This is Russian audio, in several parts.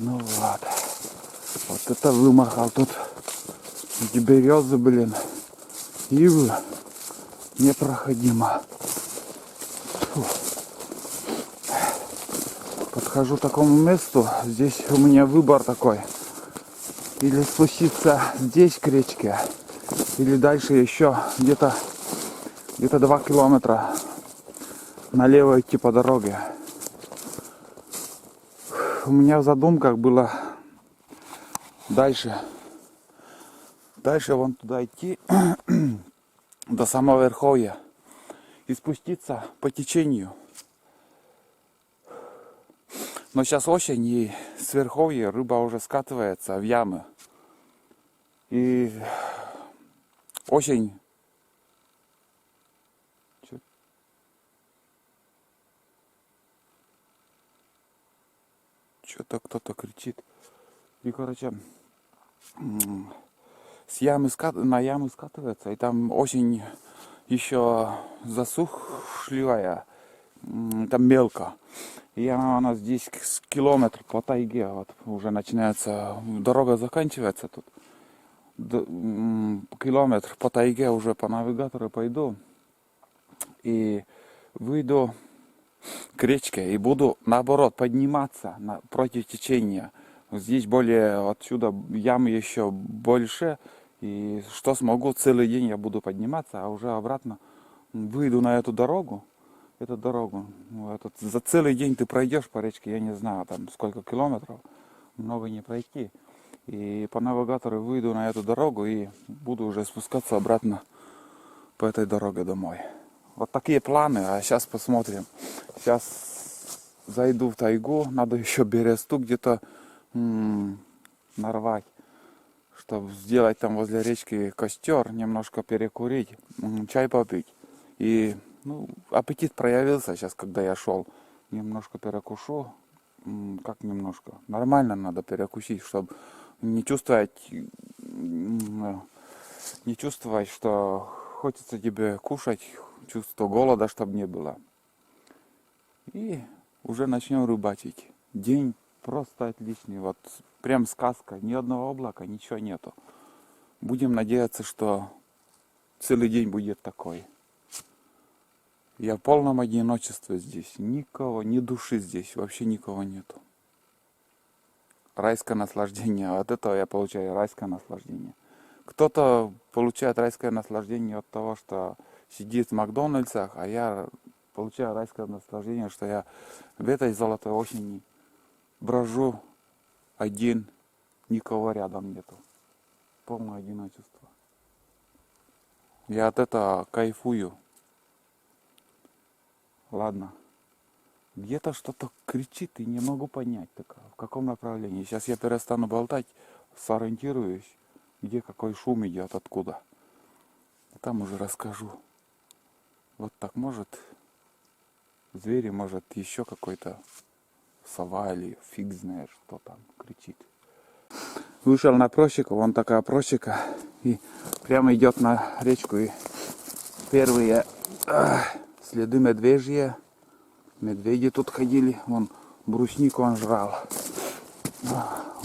Ну вот. Вот это вымахал тут. Эти березы, блин. Ивы. Непроходимо. Фу. Подхожу к такому месту. Здесь у меня выбор такой. Или спуститься здесь к речке. Или дальше еще где-то 2 километра налево идти по дороге. У меня в задумках было дальше вон туда идти до самого верховья и спуститься по течению. Но сейчас осень, и с верховья рыба уже скатывается в ямы. И осень. Что-то кто-то кричит. И, короче, на ямы скатывается. И там осень еще засушливая. Там мелко. И она здесь километр по тайге. Вот уже начинается. Дорога заканчивается тут. Километр по тайге уже по навигатору пойду. И выйду к речке и буду наоборот подниматься против течения. Здесь более отсюда ямы еще больше. И что смогу, целый день я буду подниматься, а уже обратно выйду на эту дорогу. За целый день ты пройдешь по речке, я не знаю, там сколько километров, много не пройти. И по навигатору выйду на эту дорогу и буду уже спускаться обратно по этой дороге домой. Вот такие планы, а сейчас посмотрим. Сейчас зайду в тайгу, надо еще бересту где-то нарвать, чтобы сделать там возле речки костер, немножко перекурить, чай попить. И аппетит проявился сейчас, когда я шел. Немножко перекушу. Как немножко? Нормально надо перекусить, чтобы не чувствовать, что хочется тебе кушать, чувство голода, чтобы не было. И уже начнем рыбачить. День просто отличный. Вот прям сказка. Ни одного облака, ничего нету. Будем надеяться, что целый день будет такой. Я в полном одиночестве здесь. Никого, ни души здесь. Вообще никого нету. Райское наслаждение. От этого я получаю райское наслаждение. Кто-то получает райское наслаждение от того, что сидит в Макдональдсах, а я получаю райское наслаждение, что я в этой золотой осени брожу один, никого рядом нету. Полное одиночество. Я от этого кайфую. Ладно. Где-то что-то кричит и не могу понять, в каком направлении. Сейчас я перестану болтать, сориентируюсь, где какой шум идет, откуда. И там уже расскажу. Вот так может звери, может еще какой-то сова или фиг знает, что там кричит. Вышел на просеку, вон такая просека, и прямо идет на речку. И первые следы медвежьи. Медведи тут ходили, вон бруснику он жрал.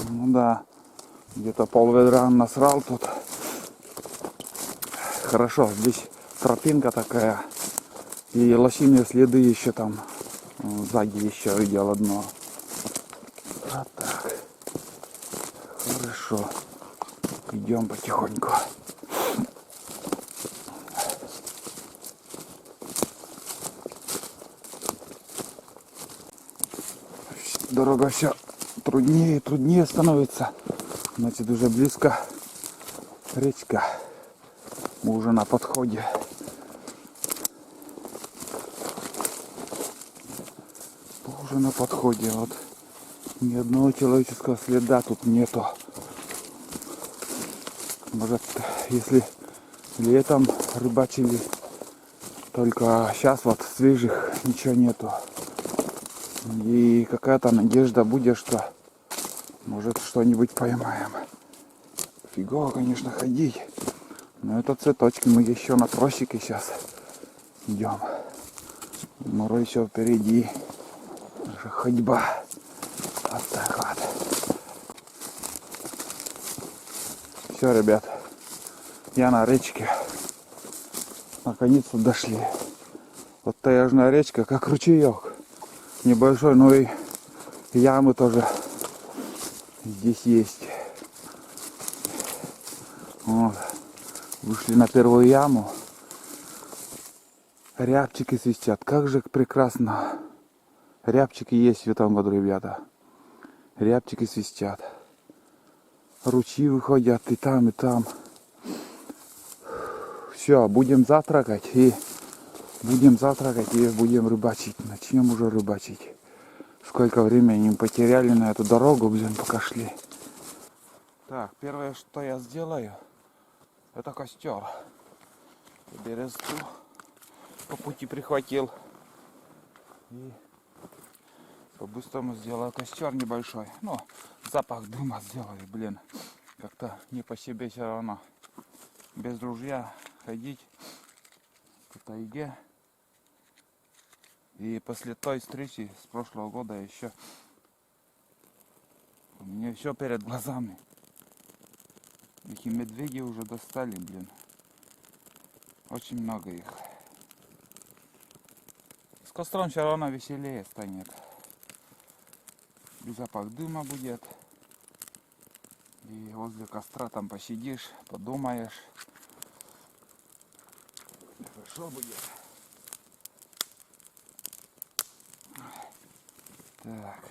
Ну да, где-то полведра он насрал тут. Хорошо, здесь тропинка такая. И лосиные следы еще там. Сзади еще видел одно. Вот так. Хорошо. Идем потихоньку. Дорога все труднее и труднее становится. Значит, уже близко речка. Мы уже на подходе. Уже на подходе. Вот ни одного человеческого следа тут нету. Может, если летом рыбачили, только сейчас вот свежих ничего нету. И какая-то надежда будет, что может что-нибудь поймаем. Фигово, конечно, ходить. Но это цветочки. Мы еще на просеке сейчас идем. Море еще впереди. Наша ходьба. Вот так вот. Все, ребят, я на речке. Наконец-то дошли. Вот таежная речка, как ручеек. Небольшой, но и ямы тоже здесь есть. Вот. Вышли на первую яму. Рябчики свистят. Как же прекрасно. Рябчики есть в этом году, ребята. Рябчики свистят. Ручьи выходят и там, и там. Все, будем завтракать и будем рыбачить. Начнем уже рыбачить. Сколько времени мы потеряли на эту дорогу, блин, пока шли. Так, первое, что я сделаю, это костер. Березку по пути прихватил. И по-быстрому сделаю костер небольшой. Ну, запах дыма сделаю, блин. Как-то не по себе все равно. Без ружья ходить по тайге. И после той встречи с прошлого года еще у меня все перед глазами. Эти медведи уже достали, блин. Очень много их. С костром все равно веселее станет. И запах дыма будет. И возле костра там посидишь, подумаешь. Хорошо будет. Так.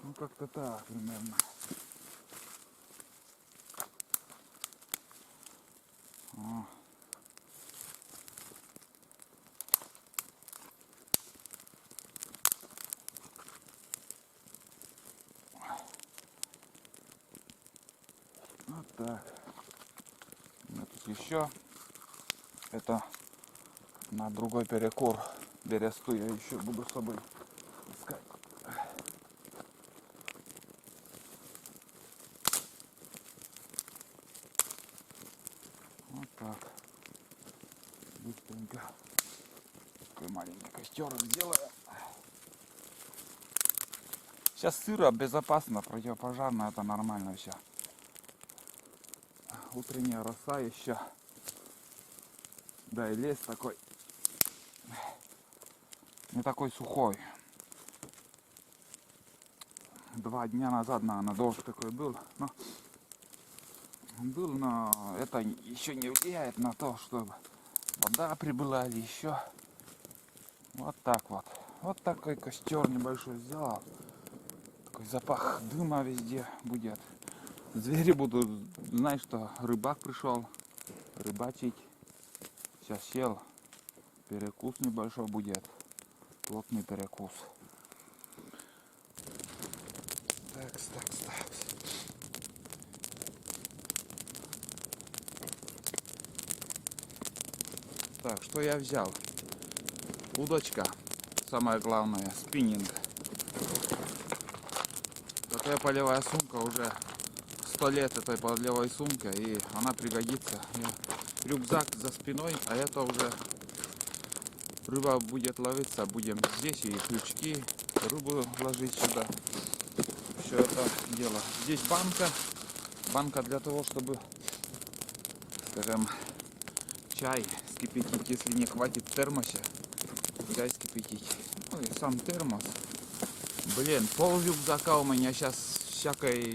Ну как-то так примерно. О. Вот так. Вот тут еще. Это на другой перекур. Бересту я еще буду с собой искать. Вот так. Быстренько. Такой маленький костер сделаю. Сейчас сыро, безопасно, противопожарно, это нормально все. Утренняя роса еще. Да, и лес такой. Не такой сухой. 2 дня назад, наверное, дождь такой был. Но это еще не влияет на то, чтобы вода прибыла или еще. Вот так вот. Вот такой костер небольшой сделал. Такой запах дыма везде будет. Звери будут знать, что рыбак пришел рыбачить. Сейчас сел. Перекус небольшой будет. Плотный перекус. Такс. Так, что я взял? Удочка. Самое главное, спиннинг. Такая полевая сумка уже 100 лет этой полевой сумке, и она пригодится. Рюкзак за спиной, а это уже рыба будет ловиться. Будем здесь и крючки, рыбу ложить сюда. Все это дело. Здесь банка для того, чтобы, скажем, чай скипятить, если не хватит в термосе, чай скипятить. Ну и сам термос. Блин, пол рюкзака у меня сейчас всякой.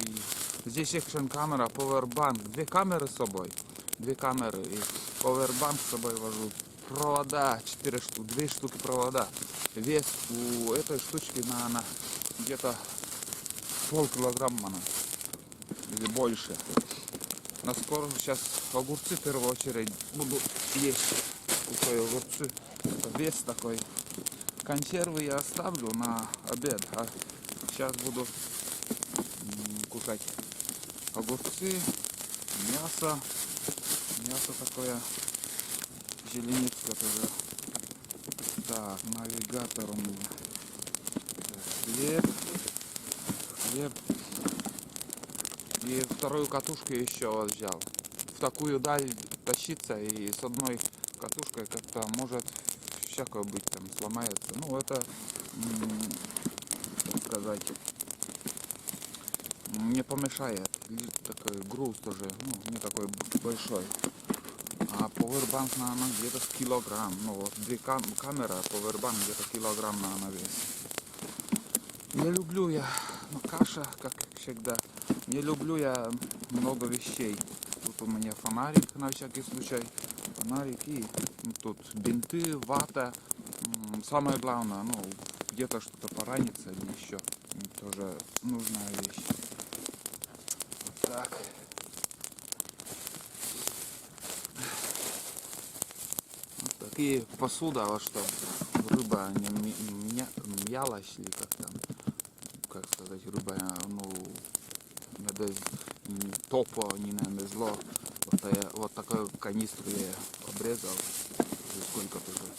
Здесь экшн камера, повербанк, 2 камеры с собой, 2 камеры и повербанк с собой вожу. Провода 4 штуки, 2 штуки провода. Вес у этой штучки на где-то полкилограмма или больше. На скоро сейчас огурцы в первую очередь буду есть. Кусаю огурцы. Вес такой. Консервы я оставлю на обед, а сейчас буду кушать огурцы, мясо такое, зеленицкое тоже. Так, навигатор у меня. Хлеб. И вторую катушку еще вот взял. В такую даль тащиться и с одной катушкой как-то может всякое быть, там сломается. Ну это, так сказать, не помешает. такой груз тоже, ну, не такой большой. А повербанк, наверное, где-то с килограмм. Ну, вот камера, повербанк где-то килограмм, наверное, весит. Не люблю я, ну, каша, как всегда. Не люблю я много вещей. Тут у меня фонарик на всякий случай. Фонарик и тут бинты, вата. Самое главное, ну, где-то что-то поранится или еще. Тоже нужная вещь. Вот так. Вот такие посуда, вот что рыба не мялась или как там, как сказать, рыба, ну, не топо, не зло. Вот такую канистру я обрезал. Уже сколько-то уже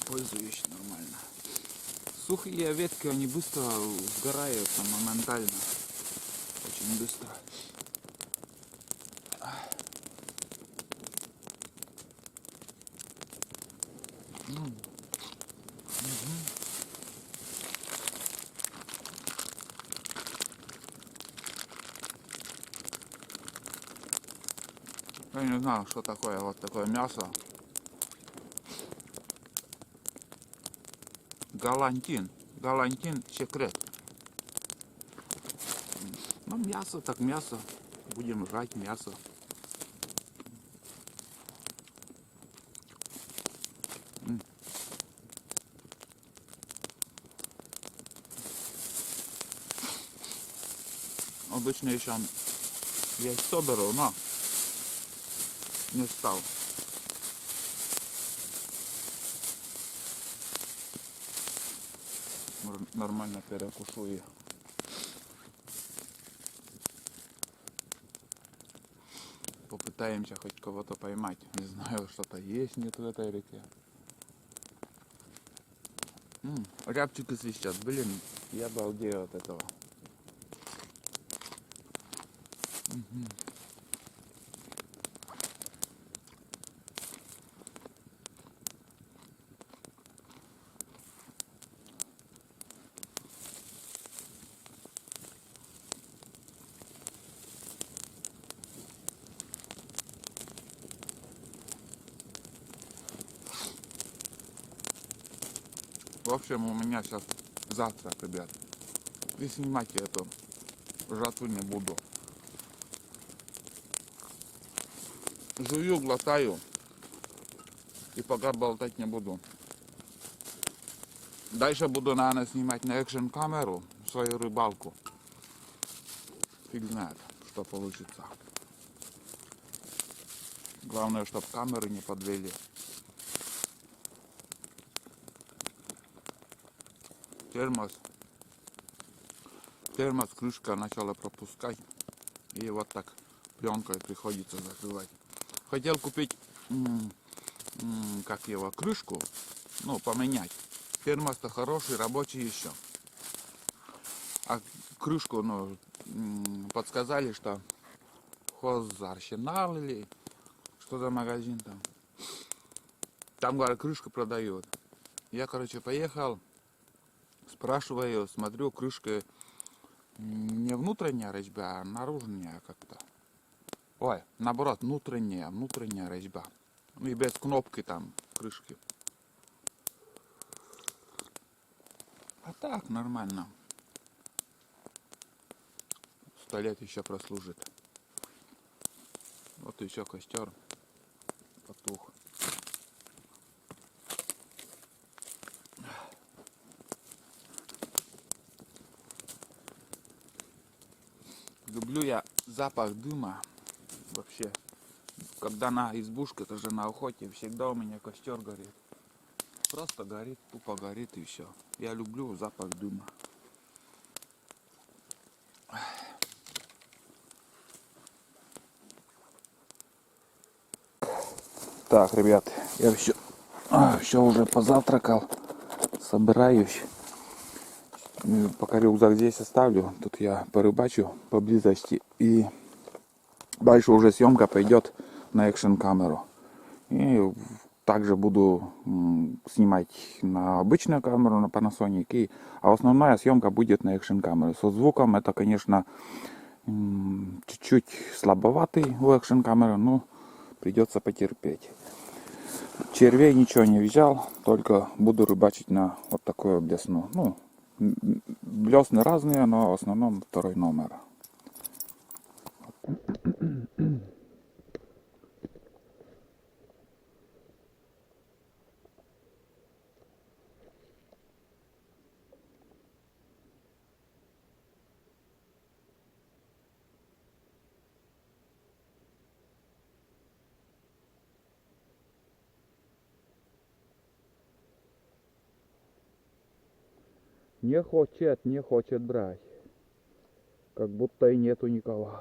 пользуюсь нормально. Сухие ветки, они быстро сгорают там, моментально. Очень быстро. Я не знаю, что такое вот такое мясо. Галантин. Галантин секрет. Ну, мясо так мясо. Будем жрать мясо. Обычно еще яйцо беру, но не стал. Нормально перекушу и попытаемся хоть кого-то поймать. Не знаю, что-то есть, нет в этой реке. Рябчики свистят. Блин, я балдею от этого. В общем, у меня сейчас завтрак, ребят. И снимать я эту жатву не буду. Жую, глотаю. И пока болтать не буду. Дальше буду, наверное, снимать на экшн камеру свою рыбалку. Фиг знает, что получится. Главное, чтобы камеры не подвели. Термос, крышка начала пропускать. И вот так пленкой приходится закрывать. Хотел купить, как его, крышку, ну, поменять. Термос-то хороший, рабочий еще. А крышку, ну, подсказали, что хозарсенал или что за магазин там. Там, говорят, крышку продают. Я, короче, поехал, спрашиваю, смотрю, крышка не внутренняя резьба, а наружная как-то. Ой, наоборот, внутренняя резьба. Ну и без кнопки там крышки. А так, нормально. 100 лет еще прослужит. Вот еще костер потух. Люблю я запах дыма. Вообще, когда на избушке, это же на охоте, всегда у меня костер горит. Просто горит, тупо горит и все. Я люблю запах дыма. Так, ребят, я все уже позавтракал, собираюсь. Пока рюкзак здесь оставлю, тут я порыбачу поблизости, и дальше уже съемка пойдет на экшн камеру. И также буду снимать на обычную камеру, на Panasonic, а основная съемка будет на экшн камеру. Со звуком это, конечно, Чуть-чуть слабоватый у экшн камеры, но придется потерпеть. Червей ничего не взял, только буду рыбачить на вот такую блесну. Ну, блесны разные, но в основном второй номер. Не хочет брать. Как будто и нету никого.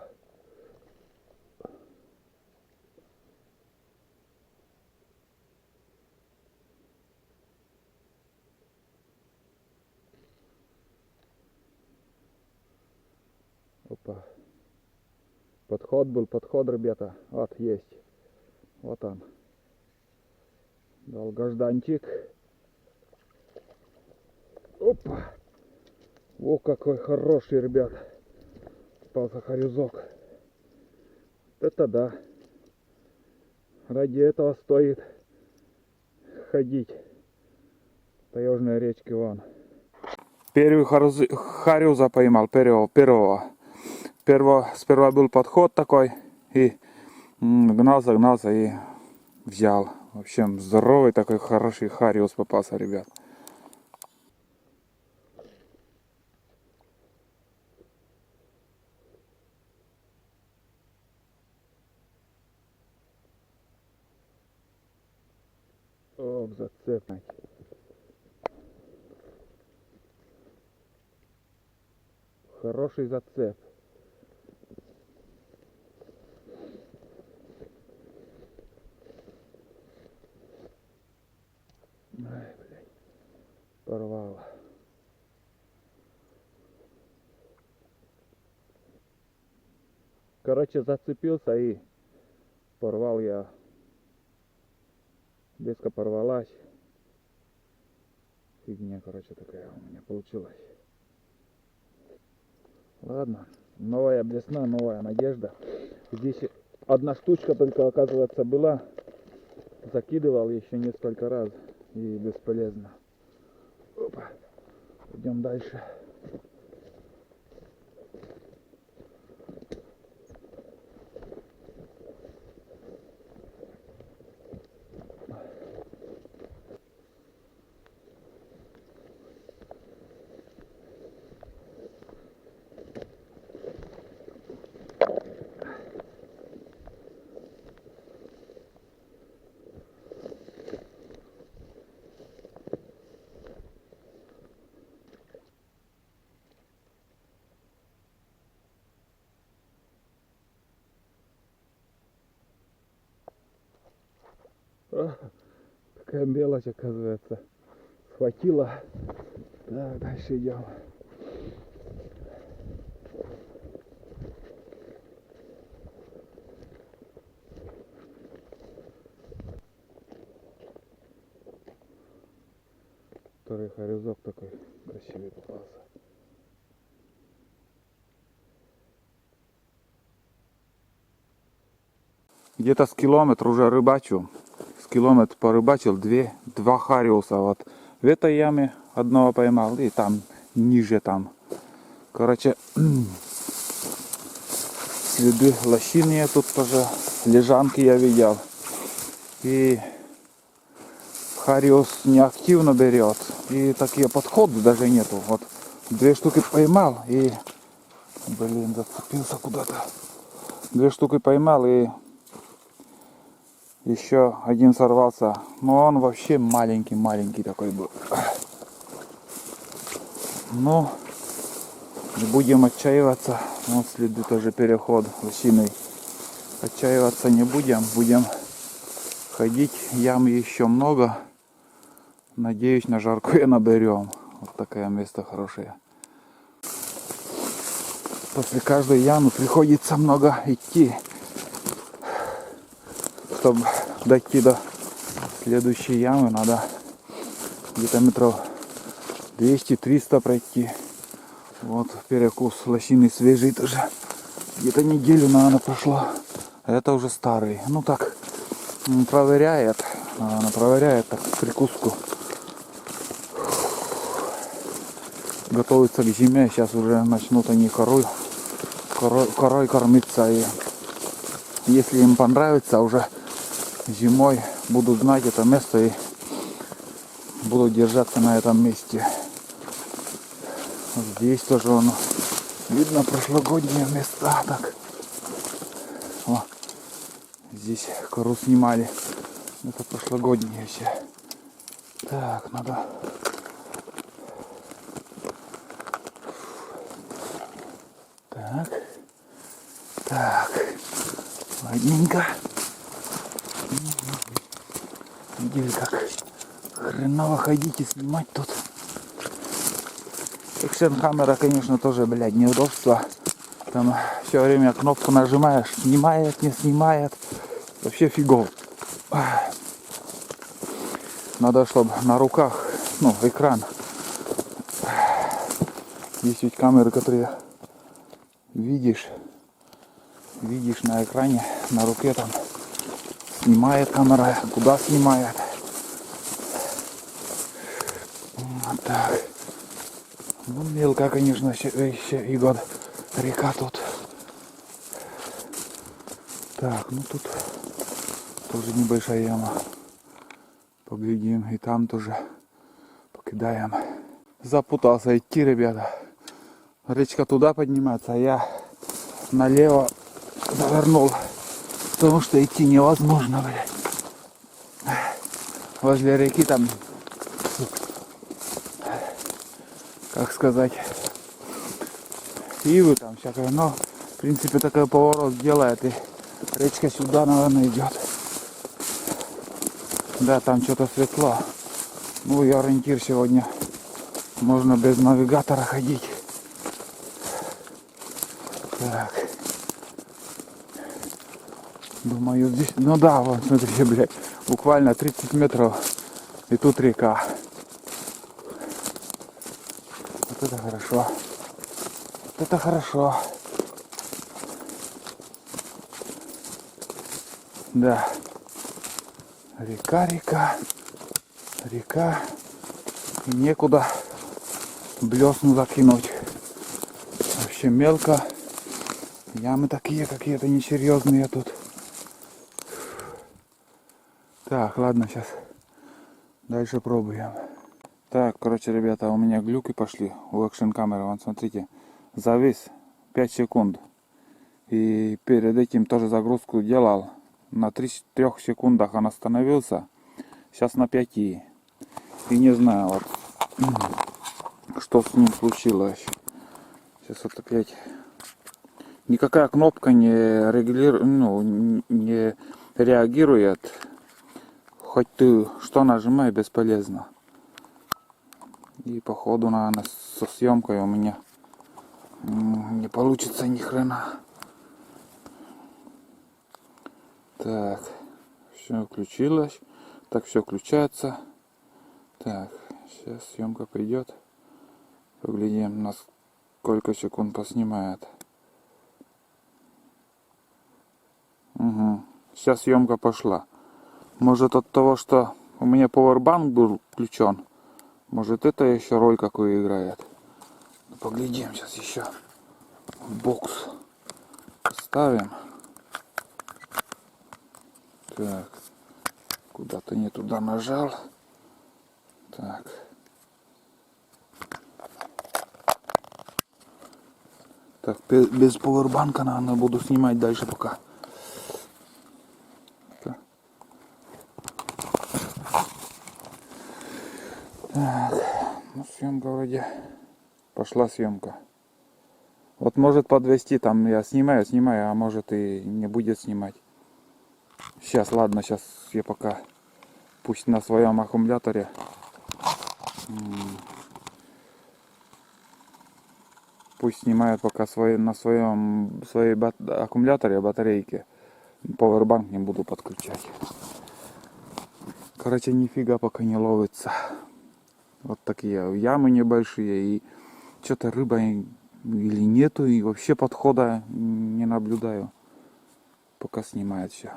Опа. Подход, ребята. Вот, есть. Вот он. Долгожданчик. Опа. О, какой хороший, ребят. Попался хорюзок. Это да. Ради этого стоит ходить. Таежные речки вон. Первый хорюза поймал. Первого. Сперва был подход такой. И гнался и взял. В общем, здоровый такой хороший хариус попался, ребят. О, зацеп. Хороший зацеп. Ай, блядь. Порвало. Короче, зацепился и порвал я. Леска порвалась. Фигня, короче, такая у меня получилась. Ладно, новая блесна, новая надежда. Здесь одна штучка только, оказывается, была. Закидывал еще несколько раз и бесполезно. Опа. Идем дальше. Такая мелочь, оказывается. Схватила. Так, дальше идем. Второй хорюзок такой красивый попался. Где-то с километр уже рыбачу. С километр порыбачил два хариуса. Вот в этой яме одного поймал и там ниже там. Короче, следы лощины тут тоже, лежанки я видел. И хариус неактивно берет. И такие подходы даже нету. Вот 2 штуки поймал и... Блин, зацепился куда-то. 2 штуки поймал и... Еще один сорвался. Но он вообще маленький такой был. Ну, не будем отчаиваться. Вот следы тоже переход лощиной. Отчаиваться не будем. Будем ходить. Ям еще много. Надеюсь, на жаркое наберем. Вот такое место хорошее. После каждой ямы приходится много идти. Чтобы дойти до следующей ямы, надо где-то метров 200-300 пройти. Вот перекус лощины свежий тоже. Где-то неделю, наверное, прошла. А это уже старый. Ну так, проверяет. Она проверяет так прикуску. Готовится к зиме. Сейчас уже начнут они корой кормиться. И если им понравится, уже зимой будут знать это место и будут держаться на этом месте. Здесь тоже оно видно прошлогодние места. Так. О, здесь кору снимали. Это прошлогодние все. Так, надо. Так. Так. Ладненько. Видели, как хреново ходить и снимать тут. Экшен камера, конечно, тоже, блядь, неудобство. Там все время кнопку нажимаешь, снимает, не снимает. Вообще фигово. Надо, чтобы на руках, ну, экран. Есть ведь камеры, которые видишь на экране, на руке там снимает камера, куда снимает. Вот так. Ну, мелко, конечно, еще и год. Река тут. Так, ну тут тоже небольшая яма. Поглядим, и там тоже покидаем. Запутался идти, ребята. Речка туда поднимается, а я налево завернул. Потому что идти невозможно, блядь. Возле реки там, как сказать, ивы там всякое. Но, в принципе, такой поворот делает. И речка сюда, наверное, идет. Да, там что-то светло. Ну и ориентир сегодня. Можно без навигатора ходить. Так. Думаю, здесь... Ну да, вот, смотрите, блядь. Буквально 30 метров. И тут река. Вот это хорошо. Вот это хорошо. Да. Река. И некуда блесну закинуть. Вообще мелко. Ямы такие какие-то несерьезные тут. Так, ладно, сейчас дальше пробуем. Так, короче, ребята, у меня глюки пошли у экшен камеры. Вон, смотрите, завис 5 секунд. И перед этим тоже загрузку делал. На 3 секундах он остановился. Сейчас на 5. И не знаю, вот, что с ним случилось. Сейчас вот опять. Никакая кнопка не регулирует, ну, не реагирует. Хоть ты что нажимай, бесполезно. И походу, наверное, со съемкой у меня не получится ни хрена. Так, все включилось. Так, все включается. Так, сейчас съемка пойдет. Поглядим, на сколько секунд поснимает. Угу. Сейчас съемка пошла. Может, от того, что у меня powerbank был включен, может, это еще роль какую играет. Поглядим сейчас еще. Бокс поставим. Так, куда-то не туда нажал. Так. Так, без powerbank, наверное, буду снимать дальше пока. Так. Ну, съемка вроде. Пошла съемка. Вот может подвести, там я снимаю, а может и не будет снимать. Сейчас, ладно, сейчас я пока пусть на своем аккумуляторе. Пусть снимает пока на своей аккумуляторе, батарейке. Powerbank не буду подключать. Короче, нифига пока не ловится. Вот такие ямы небольшие и что-то рыба или нету, и вообще подхода не наблюдаю, пока снимает все.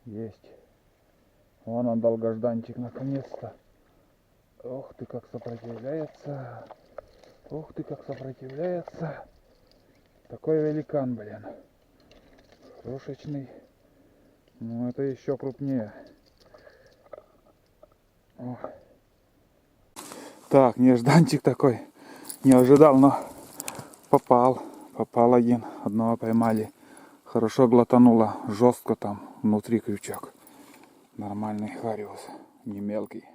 Есть. Вон он, долгожданчик, наконец-то. Ох ты, как сопротивляется. Ух ты, как сопротивляется. Такой великан, блин. Крошечный. Ну, это еще крупнее. О. Так, нежданчик такой. Не ожидал, но попал. Попал один. Одного поймали. Хорошо глотануло. Жестко там. Внутри крючок. Нормальный хариус. Не мелкий.